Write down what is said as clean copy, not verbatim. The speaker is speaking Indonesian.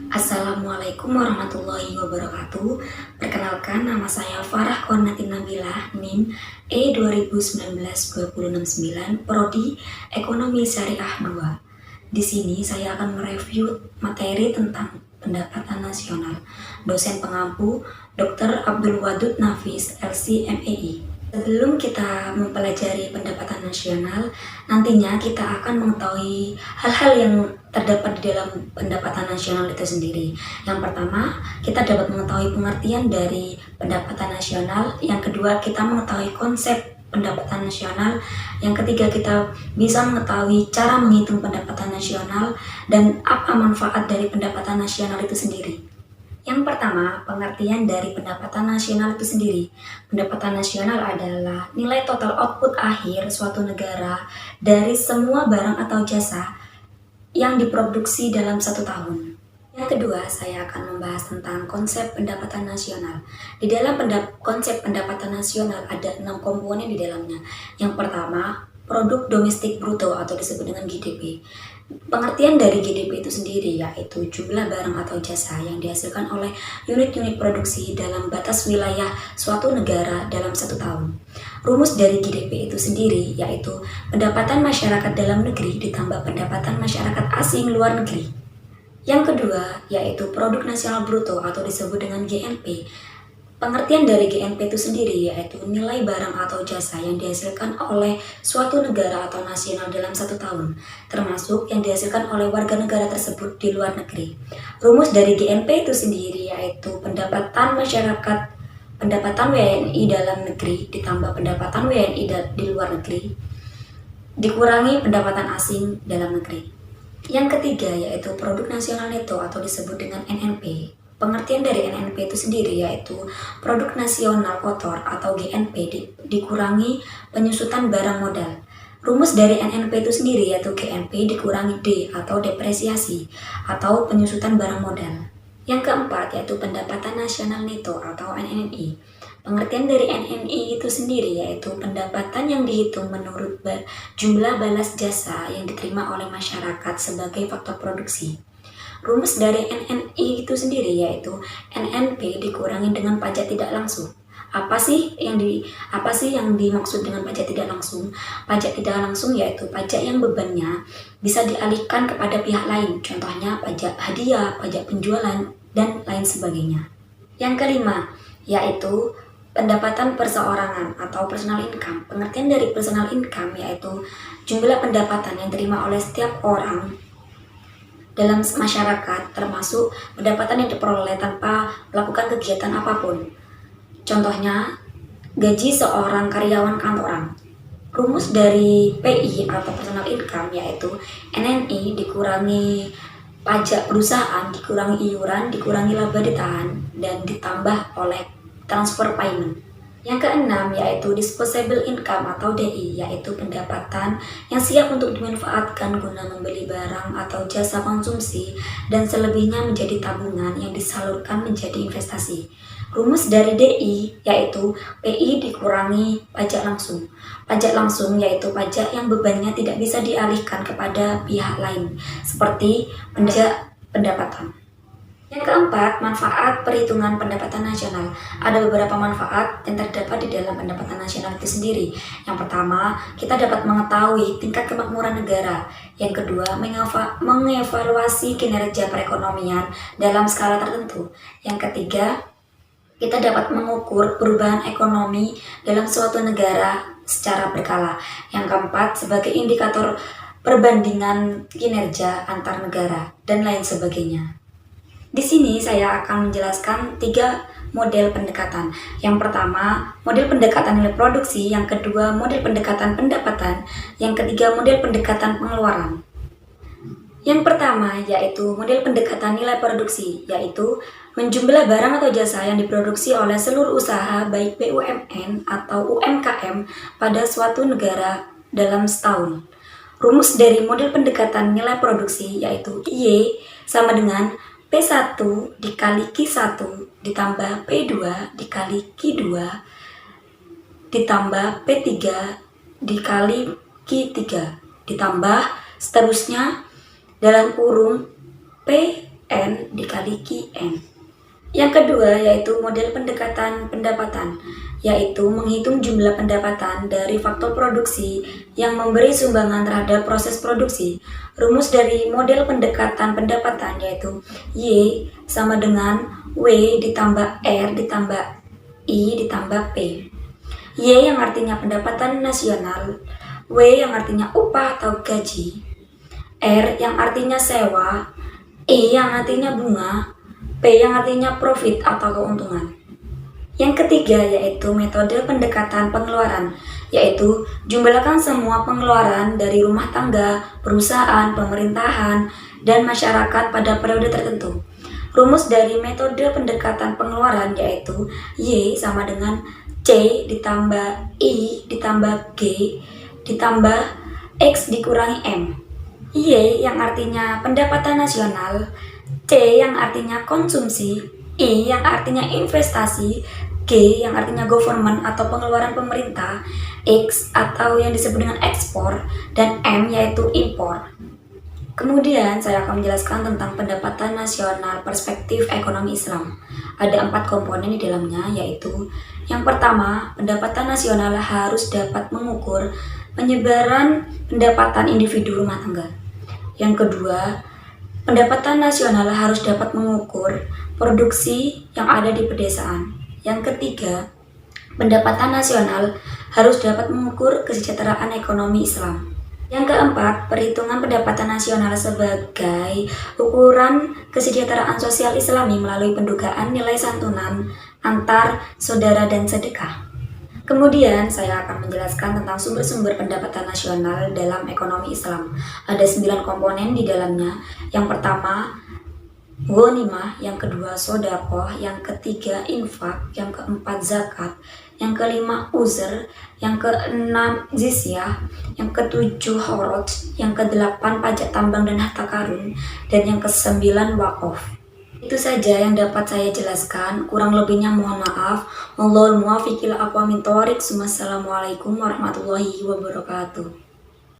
Assalamualaikum warahmatullahi wabarakatuh. Perkenalkan, nama saya Farah Kornatin Nabilah, NIM E2019-269, Prodi Ekonomi Syariah 2. Di sini saya akan mereview materi tentang pendapatan nasional. Dosen pengampu Dr. Abdul Wadud Nafis, LC, MEI. Sebelum kita mempelajari pendapatan nasional, nantinya kita akan mengetahui hal-hal yang terdapat di dalam pendapatan nasional itu sendiri. Yang pertama, kita dapat mengetahui pengertian dari pendapatan nasional. Yang kedua, kita mengetahui konsep pendapatan nasional. Yang ketiga, kita bisa mengetahui cara menghitung pendapatan nasional dan apa manfaat dari pendapatan nasional itu sendiri. Yang pertama, pengertian dari pendapatan nasional itu sendiri. Pendapatan nasional adalah nilai total output akhir suatu negara dari semua barang atau jasa yang diproduksi dalam satu tahun. Yang kedua, saya akan membahas tentang konsep pendapatan nasional. Di dalam konsep pendapatan nasional ada 6 komponen di dalamnya. Yang pertama, produk domestik bruto atau disebut dengan GDP. Pengertian dari GDP itu sendiri yaitu jumlah barang atau jasa yang dihasilkan oleh unit-unit produksi dalam batas wilayah suatu negara dalam satu tahun. Rumus dari GDP itu sendiri yaitu pendapatan masyarakat dalam negeri ditambah pendapatan masyarakat asing luar negeri. Yang kedua yaitu produk nasional bruto atau disebut dengan GNP. Pengertian dari GNP itu sendiri yaitu nilai barang atau jasa yang dihasilkan oleh suatu negara atau nasional dalam satu tahun, termasuk yang dihasilkan oleh warga negara tersebut di luar negeri. Rumus dari GNP itu sendiri yaitu pendapatan masyarakat, pendapatan WNI dalam negeri ditambah pendapatan WNI di luar negeri, dikurangi pendapatan asing dalam negeri. Yang ketiga yaitu produk nasional neto atau disebut dengan NNP. Pengertian dari NNP itu sendiri yaitu produk nasional kotor atau GNP dikurangi penyusutan barang modal. Rumus dari NNP itu sendiri yaitu GNP dikurangi D atau depresiasi atau penyusutan barang modal. Yang keempat yaitu pendapatan nasional neto atau NNI. Pengertian dari NNI itu sendiri yaitu pendapatan yang dihitung menurut jumlah balas jasa yang diterima oleh masyarakat sebagai faktor produksi. Rumus dari NNI itu sendiri yaitu NNP dikurangi dengan pajak tidak langsung. Apa sih yang dimaksud dengan pajak tidak langsung? Pajak tidak langsung yaitu pajak yang bebannya bisa dialihkan kepada pihak lain, contohnya pajak hadiah, pajak penjualan, dan lain sebagainya. Yang kelima yaitu pendapatan perseorangan atau personal income. Pengertian dari personal income yaitu jumlah pendapatan yang diterima oleh setiap orang dalam masyarakat, termasuk pendapatan yang diperoleh tanpa melakukan kegiatan apapun. Contohnya, gaji seorang karyawan kantoran. Rumus dari PI atau personal income yaitu NNI dikurangi pajak perusahaan, dikurangi iuran, dikurangi laba ditahan, dan ditambah oleh transfer payment. Yang keenam yaitu disposable income atau DI, yaitu pendapatan yang siap untuk dimanfaatkan guna membeli barang atau jasa konsumsi dan selebihnya menjadi tabungan yang disalurkan menjadi investasi. Rumus dari DI yaitu PI dikurangi pajak langsung. Pajak langsung yaitu pajak yang bebannya tidak bisa dialihkan kepada pihak lain, seperti pajak pendapatan. Yang keempat, manfaat perhitungan pendapatan nasional. Ada beberapa manfaat yang terdapat di dalam pendapatan nasional itu sendiri. Yang pertama, kita dapat mengetahui tingkat kemakmuran negara. Yang kedua, mengevaluasi kinerja perekonomian dalam skala tertentu. Yang ketiga, kita dapat mengukur perubahan ekonomi dalam suatu negara secara berkala. Yang keempat, sebagai indikator perbandingan kinerja antar negara, dan lain sebagainya. Di sini saya akan menjelaskan 3 model pendekatan. Yang pertama, model pendekatan nilai produksi. Yang kedua, model pendekatan pendapatan. Yang ketiga, model pendekatan pengeluaran. Yang pertama yaitu model pendekatan nilai produksi, yaitu menjumlah barang atau jasa yang diproduksi oleh seluruh usaha baik BUMN atau UMKM pada suatu negara dalam setahun. Rumus dari model pendekatan nilai produksi yaitu Y sama dengan P1 dikali Q1 ditambah P2 dikali Q2 ditambah P3 dikali Q3 ditambah seterusnya dalam kurung P N dikali QN. Yang kedua yaitu model pendekatan pendapatan, yaitu menghitung jumlah pendapatan dari faktor produksi yang memberi sumbangan terhadap proses produksi. Rumus dari model pendekatan pendapatan yaitu Y sama dengan W ditambah R ditambah I ditambah P. Y yang artinya pendapatan nasional, W yang artinya upah atau gaji, R yang artinya sewa, I yang artinya bunga, P yang artinya profit atau keuntungan. Yang ketiga yaitu metode pendekatan pengeluaran, yaitu jumlahkan semua pengeluaran dari rumah tangga, perusahaan, pemerintahan, dan masyarakat pada periode tertentu. Rumus dari metode pendekatan pengeluaran yaitu Y sama dengan C ditambah I ditambah G ditambah X dikurangi M. Y yang artinya pendapatan nasional, C yang artinya konsumsi, I yang artinya investasi, G yang artinya government atau pengeluaran pemerintah, X atau yang disebut dengan ekspor, dan M yaitu impor. Kemudian saya akan menjelaskan tentang pendapatan nasional perspektif ekonomi Islam. Ada 4 komponen di dalamnya, yaitu yang pertama, pendapatan nasional harus dapat mengukur penyebaran pendapatan individu rumah tangga. Yang kedua, pendapatan nasional harus dapat mengukur produksi yang ada di pedesaan. Yang ketiga, pendapatan nasional harus dapat mengukur kesejahteraan ekonomi Islam. Yang keempat, perhitungan pendapatan nasional sebagai ukuran kesejahteraan sosial Islami melalui pendugaan nilai santunan antar saudara dan sedekah. Kemudian saya akan menjelaskan tentang sumber-sumber pendapatan nasional dalam ekonomi Islam. Ada 9 komponen di dalamnya. Yang pertama, ghanimah, yang kedua sodaqoh, yang ketiga infak, yang keempat zakat, yang kelima uzr, yang keenam jizyah, yang ketujuh kharaj, yang kedelapan pajak tambang dan harta karun, dan yang kesembilan wakaf. Itu saja yang dapat saya jelaskan, kurang lebihnya mohon maaf. Wallahul muwaffiq ila aqwamit thoriq. Wassalamualaikum warahmatullahi wabarakatuh.